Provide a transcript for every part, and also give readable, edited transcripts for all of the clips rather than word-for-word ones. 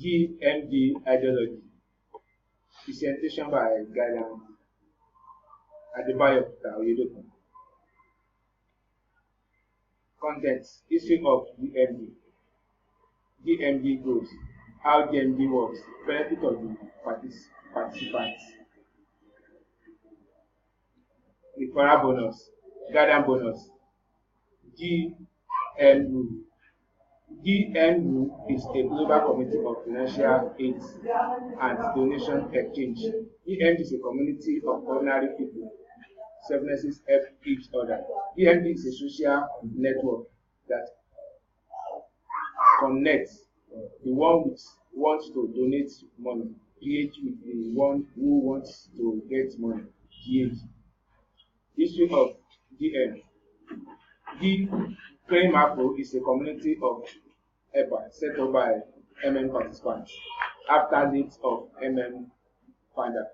GMD ideology. Presentation by Gaidan Adebayo Oyedepo. Contents: history of GMD. GMD goals. How GMD works. Benefit of the participants. Referral bonus. Guardian bonus. GMU. GMU is a global community of financial aid and donation exchange. GMD is a community of ordinary people. Selflessness help each other. GMD is a social network that connects the one who wants to donate money, GH, with the one who wants to get money, GH. History of GM. G. Claim Afro is a community of EPA set up by participants after death of founder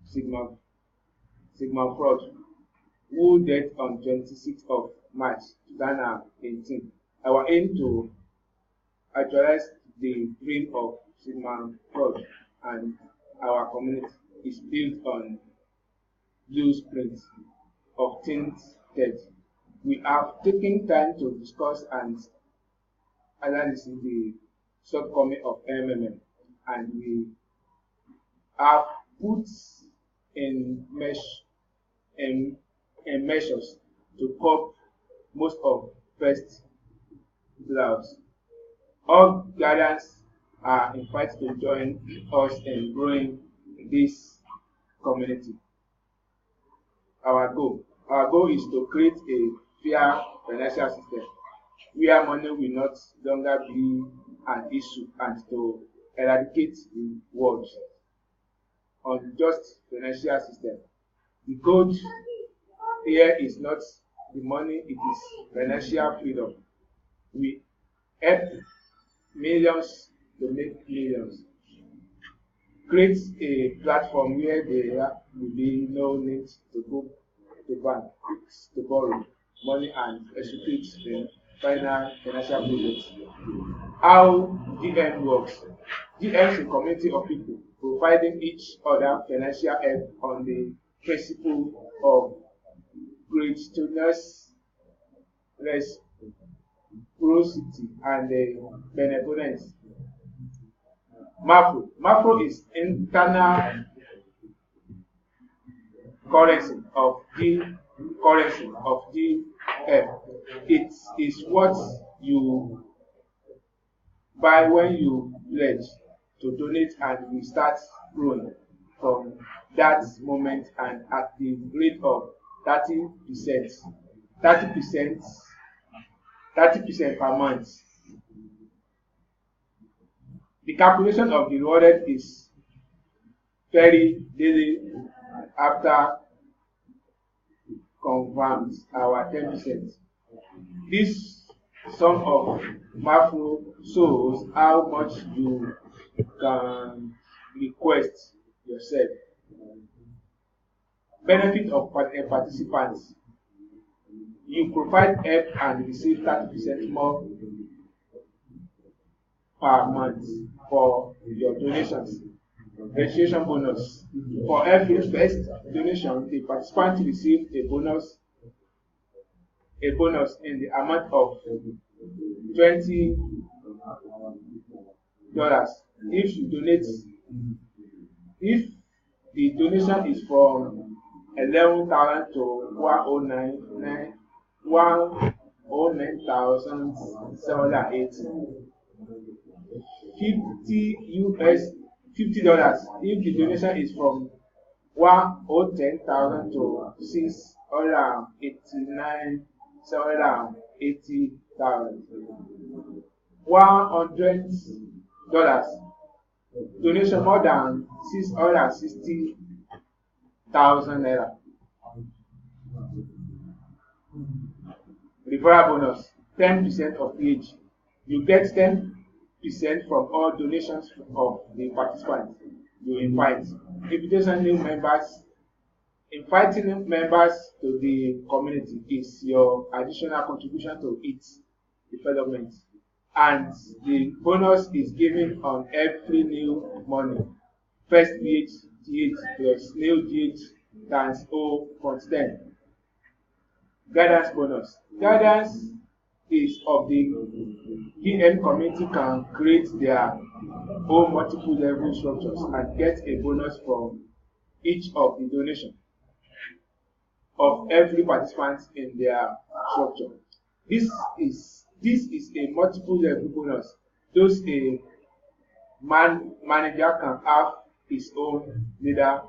Sigmund Freud, who died on 26th of March 2018. Our aim to actualize the dream of Sigmund Freud and our community is built on blueprints of things that we have taken time to discuss and analyze the shortcoming of and we have put in measures to cope most of first blows. All guardians are invited to join us in growing this community. Our goal is to create a fair financial system where money will not longer be an issue and to eradicate the world unjust financial system. The goal here is not the money, it is financial freedom. We help millions to make millions. Create a platform where there will be no need to go to bank to borrow money and execute the final financial project. How GM works. GM is a community of people providing each other financial help on the principle of gratuitous reciprocity and benevolence. MAFRO is internal currency of GM. It is what you buy when you pledge to donate and we start growing from that moment and at the rate of 30%, 30%, 30% per month. The calculation of the rewarded is very daily after confirms our 10%. This sum of macro shows how much you can request yourself. Benefit of participants. You provide help and receive 30% more per month for your donations. Registration bonus. For every first donation, the participant receives a bonus in the amount of $20. If the donation is from 11,000 to 109,780. $50. If the donation is from 110,000 to 689,780,000. $100. Donation more than 660,000 naira. Referral bonus 10% of each. You get 10% from all donations of the participants you invite. Inviting new members to the community is your additional contribution to its development. and the bonus is given on every new money. First DH plus new DH times O constant. Guidance bonus. Guidance is of the PM community can create their own multiple level structures and get a bonus from each of the donation of every participant in their structure. This is a multiple level bonus. Those a manager can have his own leader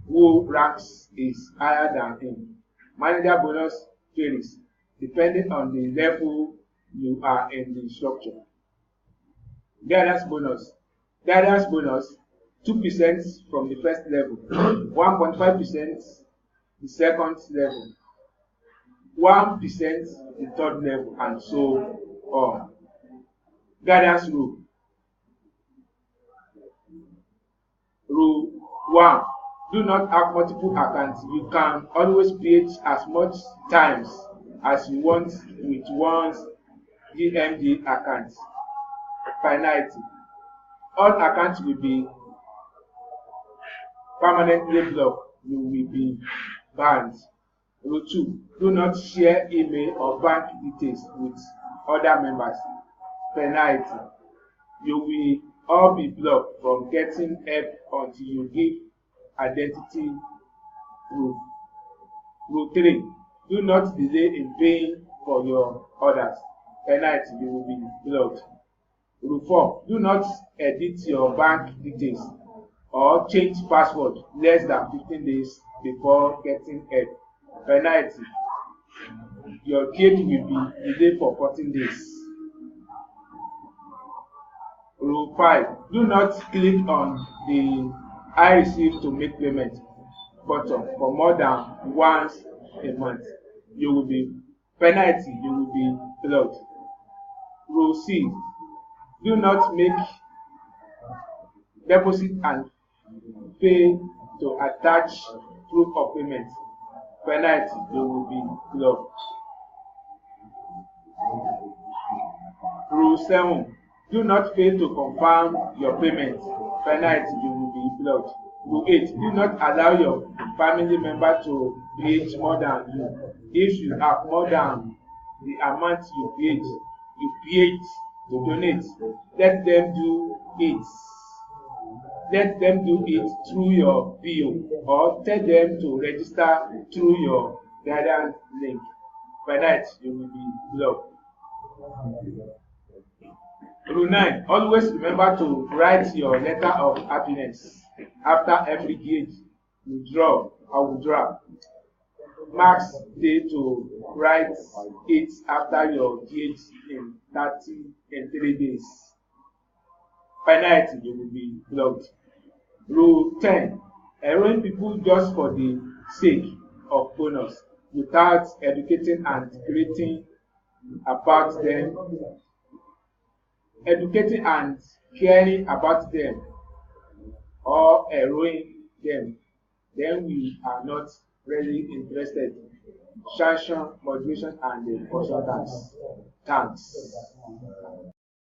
who ranks is higher than him. Manager bonus varies depending on the level you are in the structure. Guidance bonus. Guidance bonus 2% from the first level, 1.5% the second level, 1% the third level, and so on. Guidance rule. Rule 1. Do not have multiple accounts. You can always create as much times as you want with one's GMD account. Finality. All accounts will be permanently blocked. You will be banned. Rule 2. Do not share email or bank details with other members. Penalty. You will all be blocked from getting help until you give identity proof. Rule 3. Do not delay in paying for your orders. Penalty. You will be blocked. Rule 4. Do not edit your bank details or change password less than 15 days before getting help. Penalty. Your date will be delayed for 14 days. Rule 5. Do not click on the I receive to make payment button for more than once a month. You will be penalty. You will be blocked. Rule C. Do not make deposit and pay to attach proof of payment. Penalty. You will be blocked. Rule 7. Do not fail to confirm your payment. Penalty. You will be blocked. Rule 8. Do not allow your family member to pay more than you. If you have more than the amount you paid to donate, let them do it. Let them do it through your PO or tell them to register through your guidance link. Penalty. You will be blocked. Rule 9. Always remember to write your letter of happiness after every gauge withdraw or withdraw. Marks day to write it after your gauge in 3 days. Penalty. You will be blocked. Rule 10. Enrolling people just for the sake of bonus without educating and creating about them. Educating and caring about them or enrolling them, then we are not really interested. Sanction, moderation, and consultants. Thanks.